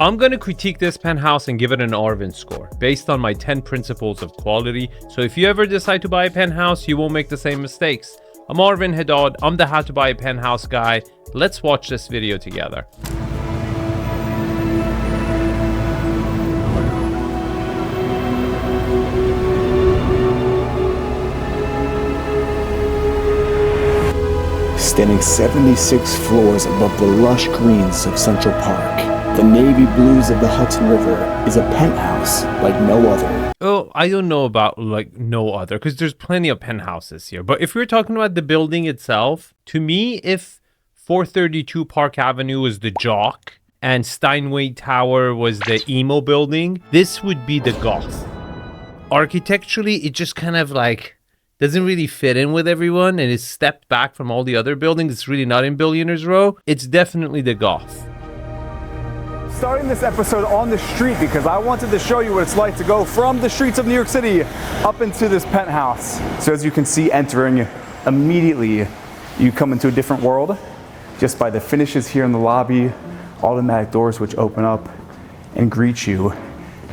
I'm going to critique this penthouse and give it an Arvin score based on my 10 principles of quality. So if you ever decide to buy a penthouse, you won't make the same mistakes. I'm Arvin Haddad. I'm the how to buy a penthouse guy. Let's watch this video together. Standing 76 floors above the lush greens of Central Park, the navy blues of the Hudson River is a penthouse like no other. Oh, I don't know about like no other, because there's plenty of penthouses here. But if we're talking about the building itself, to me, if 432 Park Avenue was the jock and Steinway Tower was the emo building, this would be the goth. Architecturally, it just kind of like doesn't really fit in with everyone and is stepped back from all the other buildings. It's really not in Billionaires Row. It's definitely the goth. Starting this episode on the street because I wanted to show you what it's like to go from the streets of New York City up into this penthouse. So as you can see, entering immediately, you come into a different world just by the finishes here in the lobby, automatic doors which open up and greet you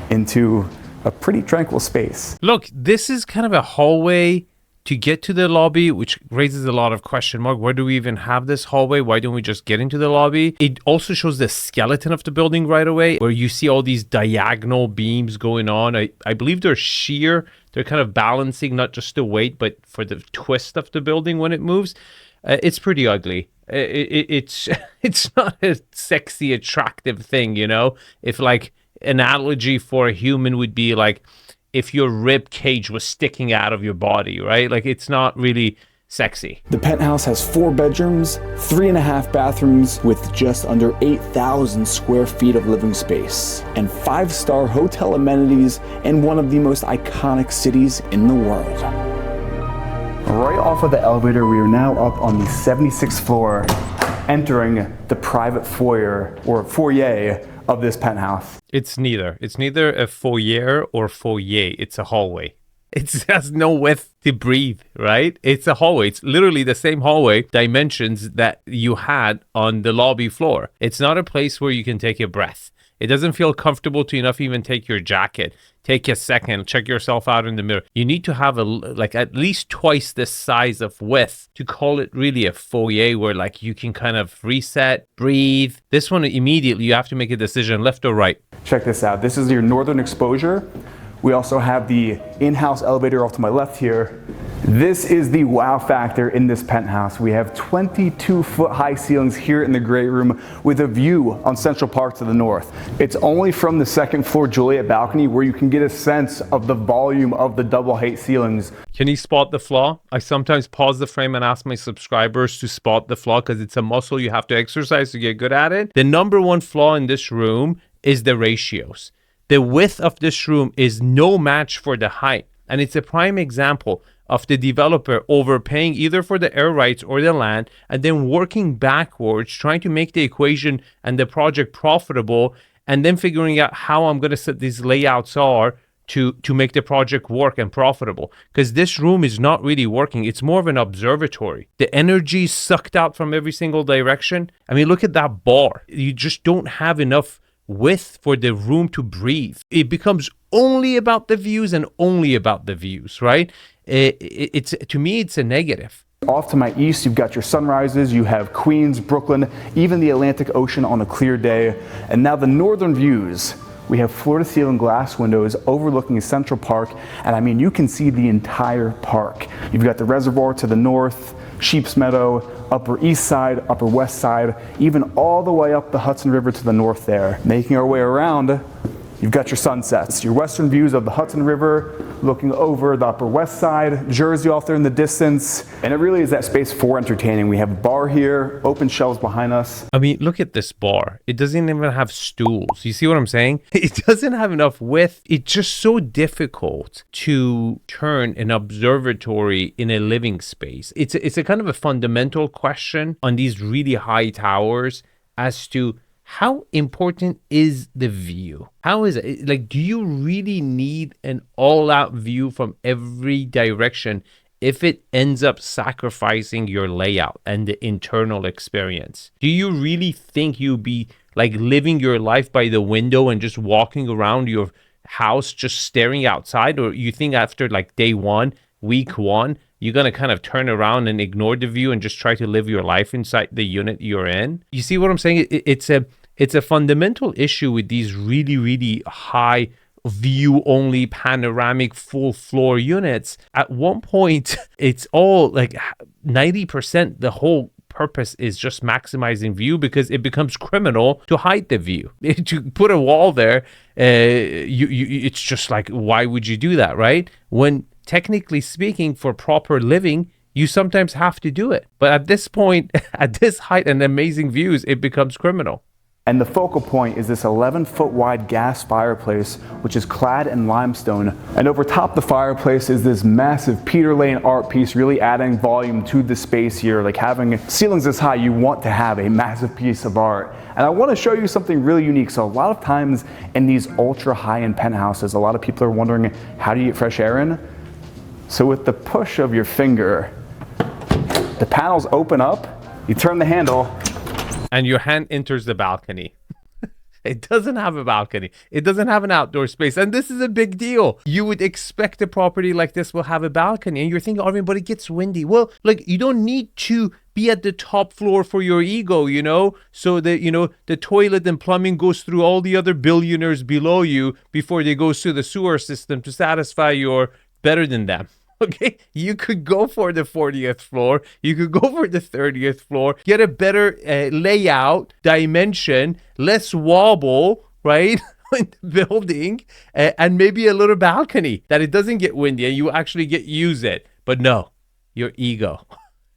into a pretty tranquil space. Look, this is kind of a hallway to get to the lobby, which raises a lot of question mark. Why do we even have this hallway? Why don't we just get into the lobby? It also shows the skeleton of the building right away, where you see all these diagonal beams going on. I believe they're sheer. They're kind of balancing not just the weight, but for the twist of the building when it moves. It's pretty ugly. It's not a sexy, attractive thing, you know? If like analogy for a human would be like if your rib cage was sticking out of your body, right? Like it's not really sexy. The penthouse has 4 bedrooms, 3.5 bathrooms with just under 8,000 square feet of living space, and 5-star hotel amenities in one of the most iconic cities in the world. Right off of the elevator, we are now up on the 76th floor, entering the private foyer or foyer of this penthouse. It's neither. It's neither a foyer or foyer. It's a hallway. It has no width to breathe, right? It's a hallway. It's literally the same hallway dimensions that you had on the lobby floor. It's not a place where you can take a breath. It doesn't feel comfortable to enough even take your jacket. Take a second, check yourself out in the mirror. You need to have like at least twice this size of width to call it really a foyer where like you can kind of reset, breathe. This one immediately you have to make a decision, left or right. Check this out. This is your northern exposure. We also have the in-house elevator off to my left here. This is the wow factor in this penthouse. We have 22-foot high ceilings here in the great room with a view on Central Park to the north. It's only from the second floor Juliet balcony where you can get a sense of the volume of the double height ceilings. Can you spot the flaw? I sometimes pause the frame and ask my subscribers to spot the flaw because it's a muscle you have to exercise to get good at it. The number one flaw in this room is the ratios. The width of this room is no match for the height. And it's a prime example of the developer overpaying either for the air rights or the land and then working backwards, trying to make the equation and the project profitable, and then figuring out how I'm going to set these layouts are to make the project work and profitable. Because this room is not really working. It's more of an observatory. The energy is sucked out from every single direction. I mean, look at that bar. You just don't have enough width for the room to breathe. It becomes only about the views and only about the views, right? It's to me, it's a negative. Off to my east, you've got your sunrises, you have Queens, Brooklyn, even the Atlantic Ocean on a clear day. And now the northern views. We have floor-to-ceiling glass windows overlooking Central Park, and I mean, you can see the entire park. You've got the reservoir to the north, Sheep's Meadow, Upper East Side, Upper West Side, even all the way up the Hudson River to the north there. Making our way around, you've got your sunsets, your western views of the Hudson River, looking over the Upper West Side, Jersey off there in the distance, and it really is that space for entertaining. We have a bar here, open shelves behind us. I mean, look at this bar. It doesn't even have stools. You see what I'm saying? It doesn't have enough width. It's just so difficult to turn an observatory in a living space. It's a kind of a fundamental question on these really high towers as to how important is the view? How is it? Like, do you really need an all-out view from every direction if it ends up sacrificing your layout and the internal experience? Do you really think you'll be like living your life by the window and just walking around your house just staring outside? Or you think after like day one, week one, you're going to kind of turn around and ignore the view and just try to live your life inside the unit you're in? You see what I'm saying? It's a fundamental issue with these really, really high view only panoramic full floor units. At one point, it's all like 90%, the whole purpose is just maximizing view, because it becomes criminal to hide the view. To put a wall there, it's just like, why would you do that, right? When technically speaking, for proper living, you sometimes have to do it. But at this point, at this height and amazing views, it becomes criminal. And the focal point is this 11-foot wide gas fireplace, which is clad in limestone. And over top the fireplace is this massive Peter Lane art piece, really adding volume to the space here. Like having ceilings this high, you want to have a massive piece of art. And I want to show you something really unique. So a lot of times in these ultra high-end penthouses, a lot of people are wondering, how do you get fresh air in? So with the push of your finger, the panels open up, you turn the handle, and your hand enters the balcony. It doesn't have a balcony. It doesn't have an outdoor space. And this is a big deal. You would expect a property like this will have a balcony. And you're thinking, Arvin, but it gets windy. Well, like, you don't need to be at the top floor for your ego, you know? So that, you know, the toilet and plumbing goes through all the other billionaires below you before they go through the sewer system to satisfy your better than them. Okay, you could go for the 40th floor. You could go for the 30th floor. Get a better layout, dimension, less wobble, right? In the building, and maybe a little balcony that it doesn't get windy and you actually use it. But no, your ego.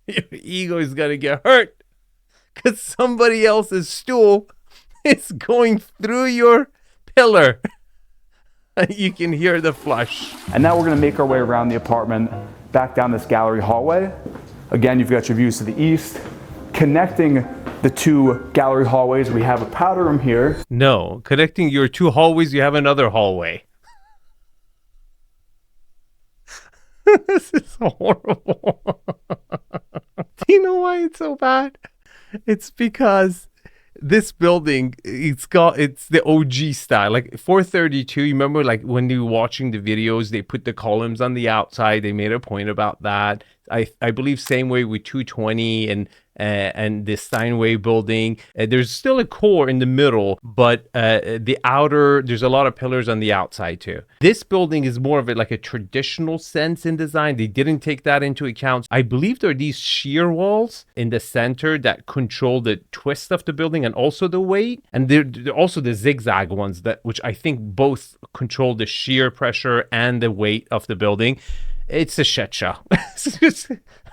Your ego is going to get hurt because somebody else's stool is going through your pillar. You can hear the flush. And now we're going to make our way around the apartment, back down this gallery hallway. Again, you've got your views to the east. Connecting the two gallery hallways, we have a powder room here. No, connecting your two hallways, you have another hallway. This is horrible. Do you know why it's so bad? It's because this building, it's the OG style, like 432. You remember, like when you were watching the videos, they put the columns on the outside. They made a point about that. I believe same way with 220 and the Steinway building. There's still a core in the middle, but the outer, there's a lot of pillars on the outside too. This building is more of it like a traditional sense in design. They didn't take that into account. I believe there are these shear walls in the center that control the twist of the building and also the weight. And they're also the zigzag ones, which I think both control the shear pressure and the weight of the building. It's a shit show.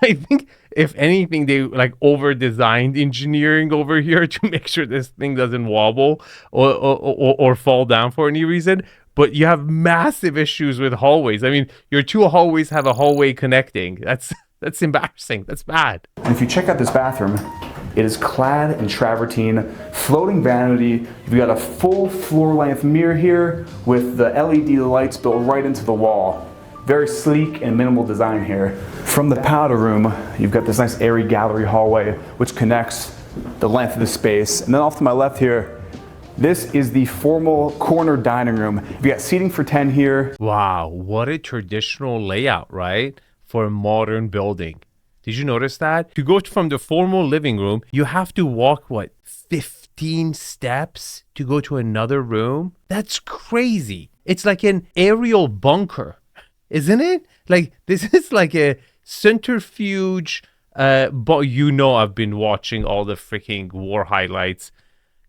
I think if anything, they like over-designed engineering over here to make sure this thing doesn't wobble or fall down for any reason. But you have massive issues with hallways. I mean, your two hallways have a hallway connecting. That's embarrassing. That's bad. And if you check out this bathroom, it is clad in travertine, floating vanity. You've got a full floor-length mirror here with the LED lights built right into the wall. Very sleek and minimal design here. From the powder room, you've got this nice airy gallery hallway which connects the length of the space. And then off to my left here, this is the formal corner dining room. You've got seating for 10 here. Wow, what a traditional layout, right? For a modern building. Did you notice that? To go from the formal living room, you have to walk, 15 steps to go to another room? That's crazy. It's like an aerial bunker. Isn't it? Like, this is like a centrifuge, but you know I've been watching all the freaking war highlights.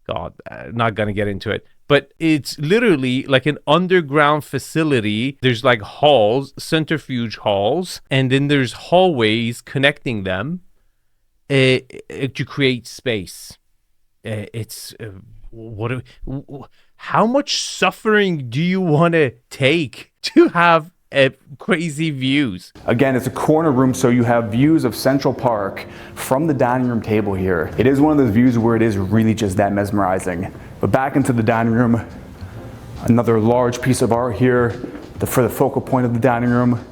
God, not gonna get into it. But it's literally like an underground facility. There's like halls, centrifuge halls, and then there's hallways connecting them to create space. How much suffering do you want to take to have crazy views? Again, it's a corner room, so you have views of Central Park from the dining room table here. It is one of those views where it is really just that mesmerizing. But back into the dining room, another large piece of art here for the focal point of the dining room.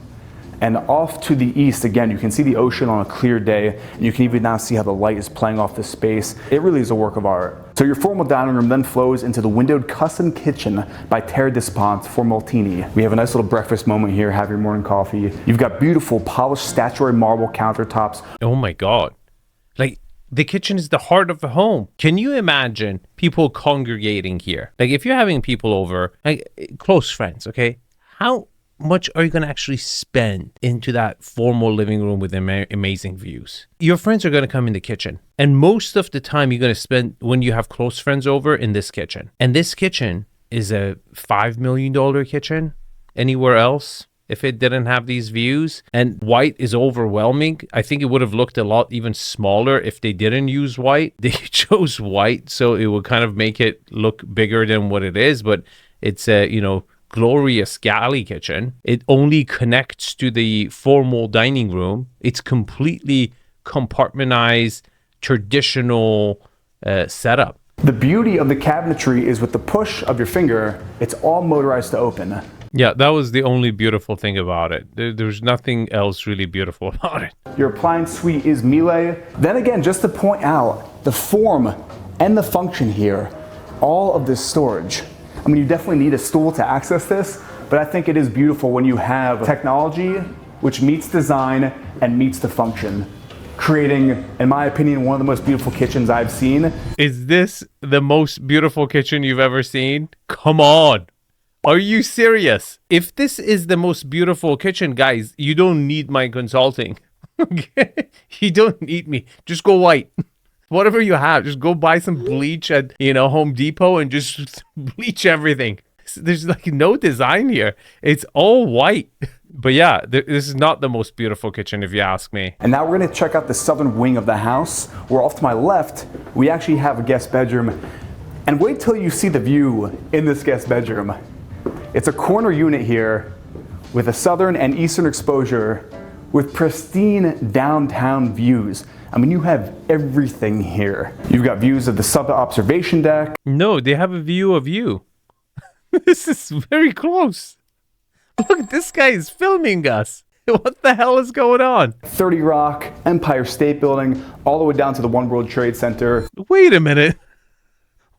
And off to the east, again, you can see the ocean on a clear day, and you can even now see how the light is playing off the space. It really is a work of art. So your formal dining room then flows into the windowed custom kitchen by Terre Despont for Maltini. We have a nice little breakfast moment here, have your morning coffee. You've got beautiful polished statuary marble countertops. Oh my God. Like, the kitchen is the heart of the home. Can you imagine people congregating here? Like, if you're having people over, like close friends, okay? How much are you going to actually spend into that formal living room with amazing views? Your friends are going to come in the kitchen. And most of the time you're going to spend when you have close friends over in this kitchen. And this kitchen is a $5 million kitchen. Anywhere else, if it didn't have these views, and white is overwhelming. I think it would have looked a lot even smaller if they didn't use white. They chose white, so it would kind of make it look bigger than what it is, but it's a, glorious galley kitchen. It only connects to the formal dining room. It's completely compartmentalized, traditional setup. The beauty of the cabinetry is with the push of your finger, it's all motorized to open. Yeah, that was the only beautiful thing about it. There's nothing else really beautiful about it. Your appliance suite is Miele. Then again, just to point out the form and the function here, all of this storage. I mean, you definitely need a stool to access this, but I think it is beautiful when you have technology which meets design and meets the function, creating, in my opinion, one of the most beautiful kitchens I've seen. Is this the most beautiful kitchen you've ever seen? Come on. Are you serious? If this is the most beautiful kitchen, guys, you don't need my consulting. You don't need me. Just go white. Whatever you have, just go buy some bleach at, Home Depot and just bleach everything. There's like no design here. It's all white. But yeah, this is not the most beautiful kitchen if you ask me. And now we're gonna check out the southern wing of the house, where off to my left, we actually have a guest bedroom. And wait till you see the view in this guest bedroom. It's a corner unit here with a southern and eastern exposure with pristine downtown views. I mean, you have everything here. You've got views of the sub-observation deck. No, they have a view of you. This is very close. Look, this guy is filming us. What the hell is going on? 30 Rock, Empire State Building, all the way down to the One World Trade Center. Wait a minute.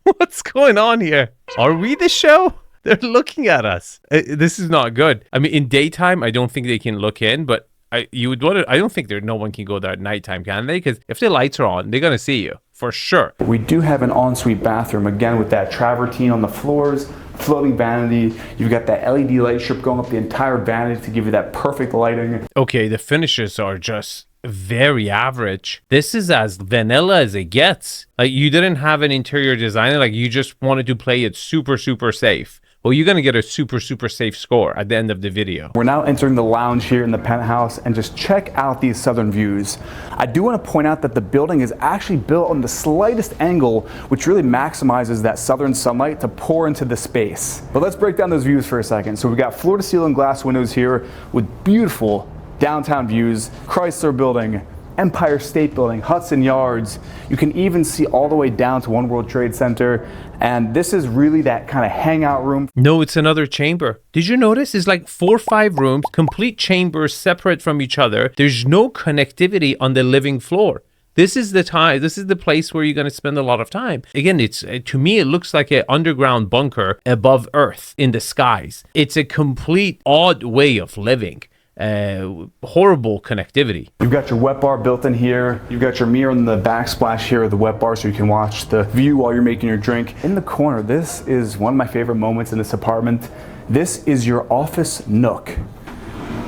What's going on here? Are we the show? They're looking at us. This is not good. I mean, in daytime, I don't think they can look in, but I don't think no one can go there at nighttime, can they? Because if the lights are on, they're gonna see you for sure. We do have an ensuite bathroom, again with that travertine on the floors, floating vanity. You've got that LED light strip going up the entire vanity to give you that perfect lighting. Okay, the finishes are just very average. This is as vanilla as it gets. Like, you didn't have an interior designer, like you just wanted to play it super, super safe. Well, you're going to get a super, super safe score at the end of the video. We're now entering the lounge here in the penthouse, and just check out these southern views. I do want to point out that the building is actually built on the slightest angle, which really maximizes that southern sunlight to pour into the space. But let's break down those views for a second. So we've got floor-to-ceiling glass windows here with beautiful downtown views, Chrysler Building, Empire State Building, Hudson Yards. You can even see all the way down to One World Trade Center. And this is really that kind of hangout room. No, it's another chamber. Did you notice? It's like 4 or 5 rooms, complete chambers separate from each other. There's no connectivity on the living floor. This is the time. This is the place where you're going to spend a lot of time. Again, to me, it looks like an underground bunker above Earth in the skies. It's a complete odd way of living. Horrible connectivity. You've got your wet bar built in here. You've got your mirror in the backsplash here of the wet bar so you can watch the view while you're making your drink. In the corner, this is one of my favorite moments in this apartment. This is your office nook.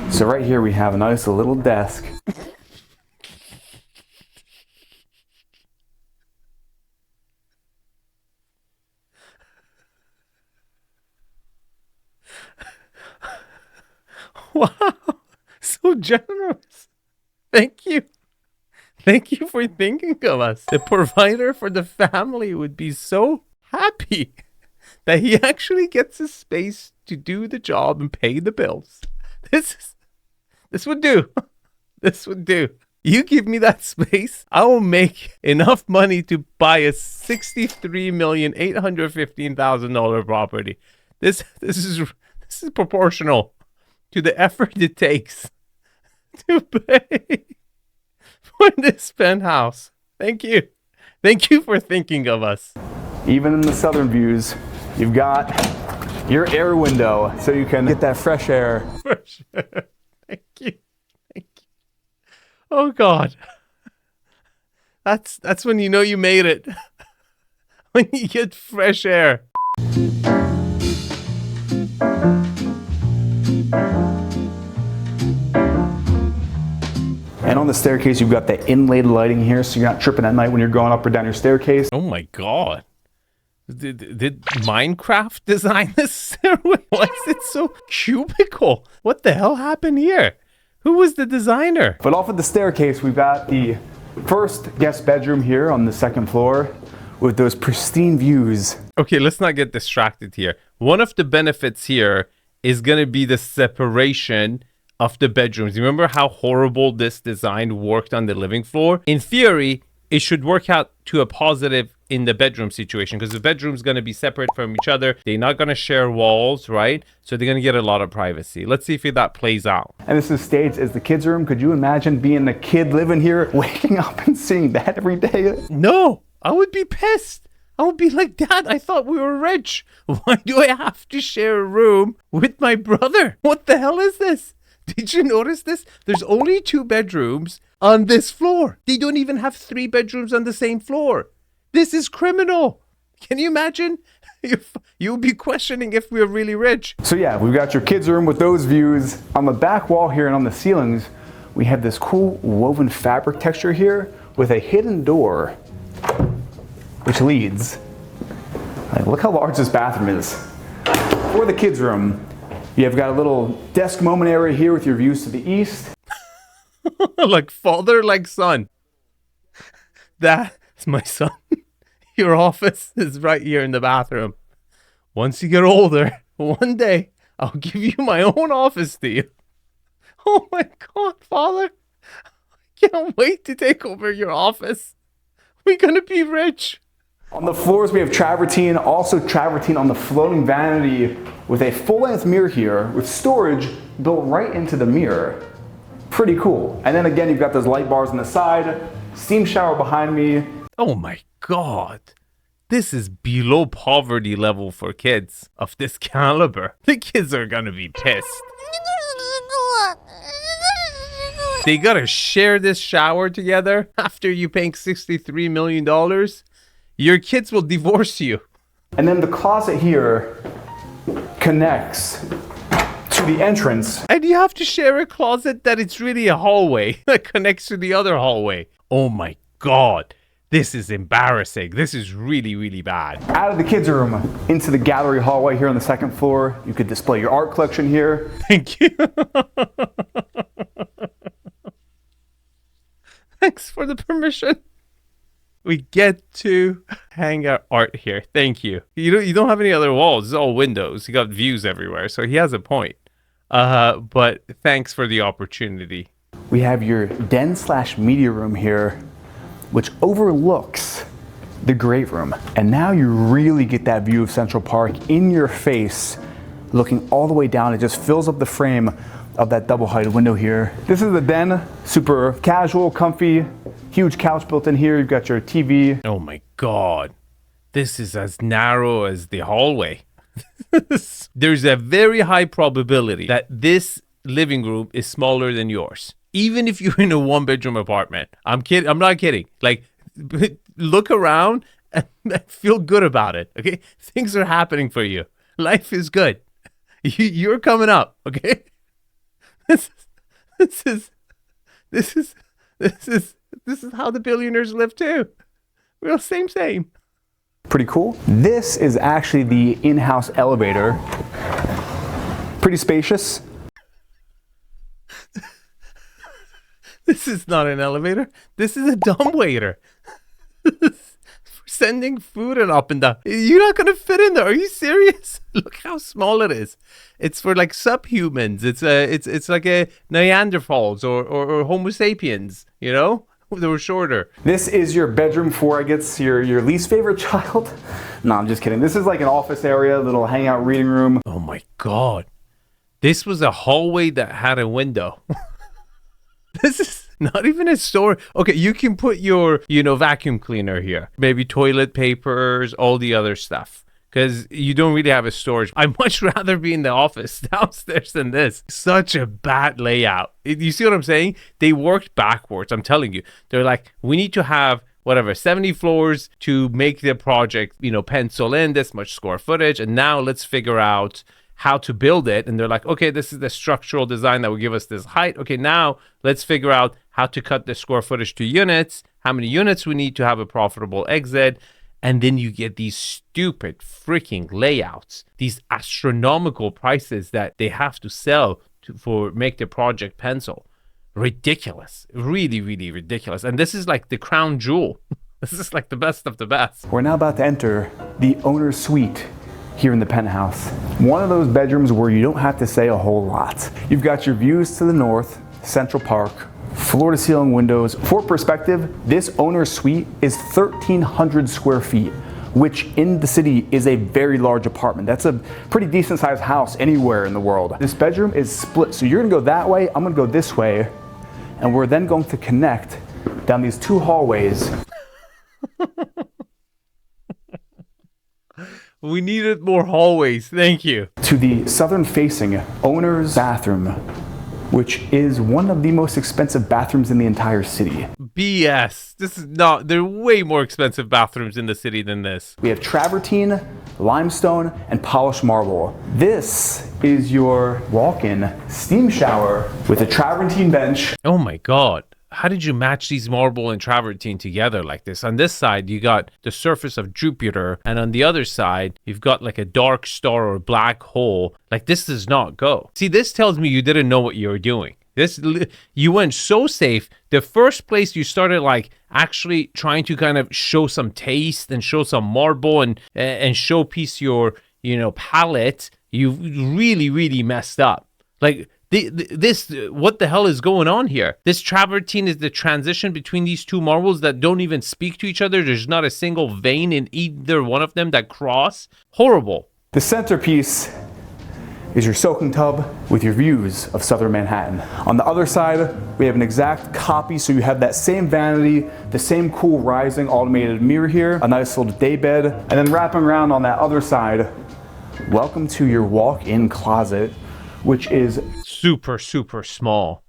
So right here we have a nice little desk. Wow. So generous. Thank you. Thank you for thinking of us. The provider for the family would be so happy that he actually gets a space to do the job and pay the bills. This would do. This would do. You give me that space, I will make enough money to buy a $63,815,000 property. This is proportional to the effort it takes to pay for this penthouse. Thank you. Thank you for thinking of us. even in the southern views, you've got your air window so you can get that fresh air. Fresh air. Thank you. Thank you. Oh God. That's when you know you made it. When you get fresh air. And on the staircase, you've got the inlaid lighting here, so you're not tripping at night when you're going up or down your staircase. Oh my God. Did Minecraft design this stairway? Why is it so cubical? What the hell happened here? Who was the designer? But off of the staircase, we've got the first guest bedroom here on the second floor with those pristine views. Okay, let's not get distracted here. One of the benefits here is going to be the separation of the bedrooms. Remember how horrible this design worked on the living floor? In theory, it should work out to a positive in the bedroom situation because the bedroom's going to be separate from each other. They're not going to share walls, right? So they're going to get a lot of privacy. Let's see if that plays out. And this is staged as the kids' room. Could you imagine being a kid living here, waking up and seeing that every day? No, I would be pissed. I would be like, Dad, I thought we were rich. Why do I have to share a room with my brother? What the hell is this? Did you notice this? There's only 2 bedrooms on this floor. They don't even have 3 bedrooms on the same floor. This is criminal. Can you imagine? You'll be questioning if we're really rich. So yeah, we've got your kids' room with those views. On the back wall here and on the ceilings, we have this cool woven fabric texture here with a hidden door, which leads. Like, look how large this bathroom is. For the kids' room, you've got a little desk moment area here with your views to the east. Like father, like son. That's my son. Your office is right here in the bathroom. Once you get older, one day, I'll give you my own office to you. Oh my God, Father. I can't wait to take over your office. We're going to be rich. On the floors, we have travertine, also travertine on the floating vanity with a full-length mirror here with storage built right into the mirror. Pretty cool. And then again, you've got those light bars on the side, steam shower behind me. Oh my God. This is below poverty level for kids of this caliber. The kids are going to be pissed. They got to share this shower together after you paying $63 million. Your kids will divorce you. And then the closet here connects to the entrance. And you have to share a closet that it's really a hallway that connects to the other hallway. Oh my God. This is embarrassing. This is really, really bad. Out of the kids' room into the gallery hallway here on the second floor. You could display your art collection here. Thank you. Thanks for the permission. We get to hang our art here. Thank you. You don't have any other walls. It's all windows. You got views everywhere. So he has a point. But thanks for the opportunity. We have your den/media room here, which overlooks the great room. And now you really get that view of Central Park in your face, looking all the way down. It just fills up the frame of that double-heighted window here. This is the den, super casual, comfy, huge couch built in here. You've got your TV. Oh my God. This is as narrow as the hallway. There's a very high probability that this living room is smaller than yours. Even if you're in a 1-bedroom apartment. I'm kidding. I'm not kidding. Like, look around and feel good about it. Okay. Things are happening for you. Life is good. You're coming up. Okay. This is how the billionaires live too. We're the same. Pretty cool. This is actually the in-house elevator. Pretty spacious. This is not an elevator. This is a dumbwaiter. For sending food and up and down. You're not going to fit in there. Are you serious? Look how small it is. It's for like subhumans. It's like a Neanderthals or Homo sapiens, you know? They were shorter. This is your bedroom for, I guess, your least favorite child. No, I'm just kidding. This is like an office area, little hangout reading room. Oh my God. This was a hallway that had a window. Not even a store. Okay, you can put your, vacuum cleaner here. Maybe toilet papers, all the other stuff. Because you don't really have a storage. I'd much rather be in the office downstairs than this. Such a bad layout. You see what I'm saying? They worked backwards, I'm telling you. They're like, we need to have 70 floors to make the project, pencil in this much square footage. And now let's figure out how to build it. And they're like, okay, this is the structural design that will give us this height. Okay, now let's figure out how to cut the square footage to units, how many units we need to have a profitable exit. And then you get these stupid freaking layouts, these astronomical prices that they have to sell for make the project pencil. Ridiculous. Really, really ridiculous. And this is like the crown jewel. This is like the best of the best. We're now about to enter the owner's suite here in the penthouse. One of those bedrooms where you don't have to say a whole lot. You've got your views to the north, Central Park, floor to ceiling windows. For perspective, this owner's suite is 1,300 square feet, which in the city is a very large apartment. That's a pretty decent sized house anywhere in the world. This bedroom is split, so you're gonna go that way, I'm gonna go this way, and we're then going to connect down these two hallways. We needed more hallways, thank you. To the southern facing owner's bathroom, which is one of the most expensive bathrooms in the entire city. BS. This is not, there are way more expensive bathrooms in the city than this. We have travertine, limestone, and polished marble. This is your walk-in steam shower with a travertine bench. Oh my God. How did you match these marble and travertine together like this? On this side, you got the surface of Jupiter, and on the other side, you've got like a dark star or black hole. Like, this does not go. See, this tells me you didn't know what you were doing. You went so safe. The first place you started like actually trying to kind of show some taste and show some marble and showpiece your, palette, you really, really messed up. Like, what the hell is going on here? This travertine is the transition between these two marbles that don't even speak to each other. There's not a single vein in either one of them that cross. Horrible. The centerpiece is your soaking tub with your views of southern Manhattan. On the other side, we have an exact copy, so you have that same vanity, the same cool rising automated mirror here, a nice little day bed, and then wrapping around on that other side, welcome to your walk-in closet, which is super, super small.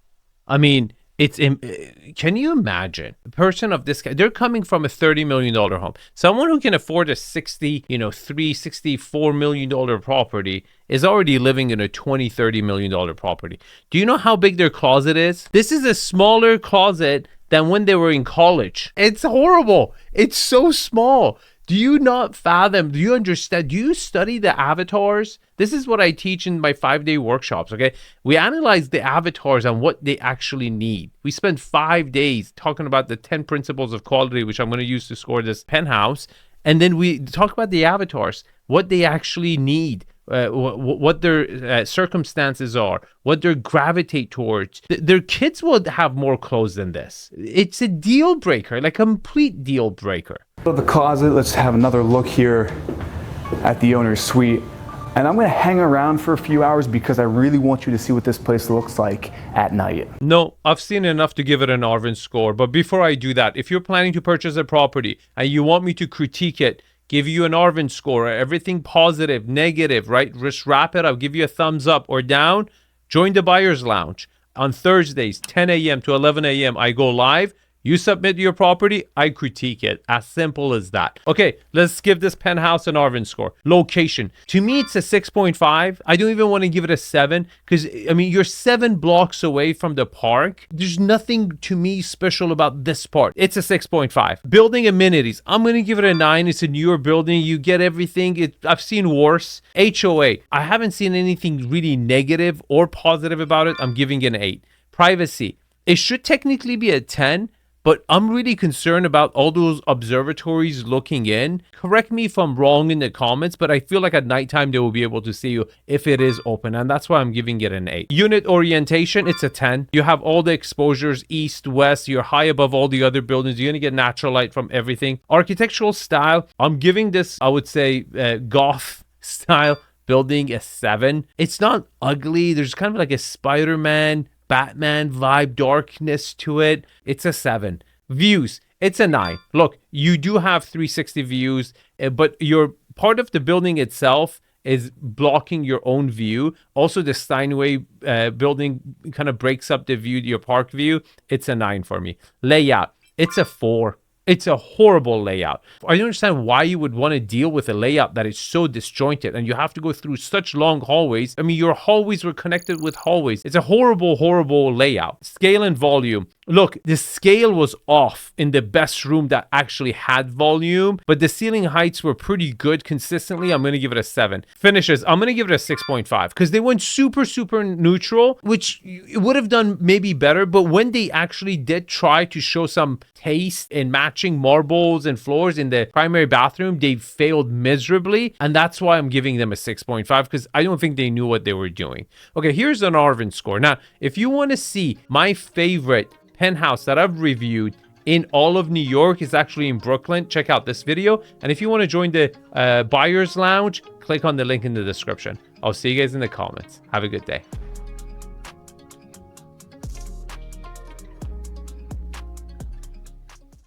I mean, can you imagine a person of this guy? They're coming from a $30 million home. Someone who can afford a $64 million property is already living in a $30 million property. Do you know how big their closet is? This is a smaller closet than when they were in college. It's horrible. It's so small. Do you not fathom? Do you understand? Do you study the avatars? This is what I teach in my 5-day workshops, okay? We analyze the avatars and what they actually need. We spend 5 days talking about the 10 principles of quality, which I'm going to use to score this penthouse. And then we talk about the avatars, what they actually need, what their circumstances are, what they gravitate towards. Their kids will have more clothes than this. It's a deal breaker, like a complete deal breaker. So the closet, let's have another look here at the owner's suite. And I'm gonna hang around for a few hours because I really want you to see what this place looks like at night. No, I've seen enough to give it an Arvin score. But before I do that, if you're planning to purchase a property and you want me to critique it, give you an Arvin score, everything positive, negative, right? Just wrap it up, give you a thumbs up or down, join the Buyer's Lounge. On Thursdays, 10 a.m. to 11 a.m., I go live. You submit your property, I critique it. As simple as that. Okay, let's give this penthouse an Arvin score. Location. To me, it's a 6.5. I don't even want to give it a 7 because, I mean, you're 7 blocks away from the park. There's nothing to me special about this part. It's a 6.5. Building amenities. I'm going to give it a 9. It's a newer building. You get everything. I've seen worse. HOA. I haven't seen anything really negative or positive about it. I'm giving it an 8. Privacy. It should technically be a 10. But I'm really concerned about all those observatories looking in. Correct me if I'm wrong in the comments, but I feel like at nighttime they will be able to see you if it is open. And that's why I'm giving it an 8. Unit orientation, it's a 10. You have all the exposures, east, west. You're high above all the other buildings. You're going to get natural light from everything. Architectural style, I'm giving this, I would say, goth style building a 7. It's not ugly. There's kind of like a Spider-Man Batman vibe, darkness to it. It's a 7. Views, it's a 9. Look, you do have 360 views, but your part of the building itself is blocking your own view. Also, the Steinway building kind of breaks up the view, your park view. It's a 9 for me. Layout, it's a 4. It's a horrible layout. I don't understand why you would want to deal with a layout that is so disjointed and you have to go through such long hallways. I mean, your hallways were connected with hallways. It's a horrible, horrible layout. Scale and volume. Look, the scale was off in the best room that actually had volume, but the ceiling heights were pretty good consistently. I'm going to give it a 7. Finishes, I'm going to give it a 6.5 because they went super, super neutral, which it would have done maybe better. But when they actually did try to show some taste in matching marbles and floors in the primary bathroom, they failed miserably. And that's why I'm giving them a 6.5 because I don't think they knew what they were doing. Okay, here's an Arvin score. Now, if you want to see my favorite penthouse that I've reviewed in all of New York is actually in Brooklyn, check out this video. And if you want to join the buyer's lounge, click on the link in the description. I'll see you guys in the comments. Have a good day.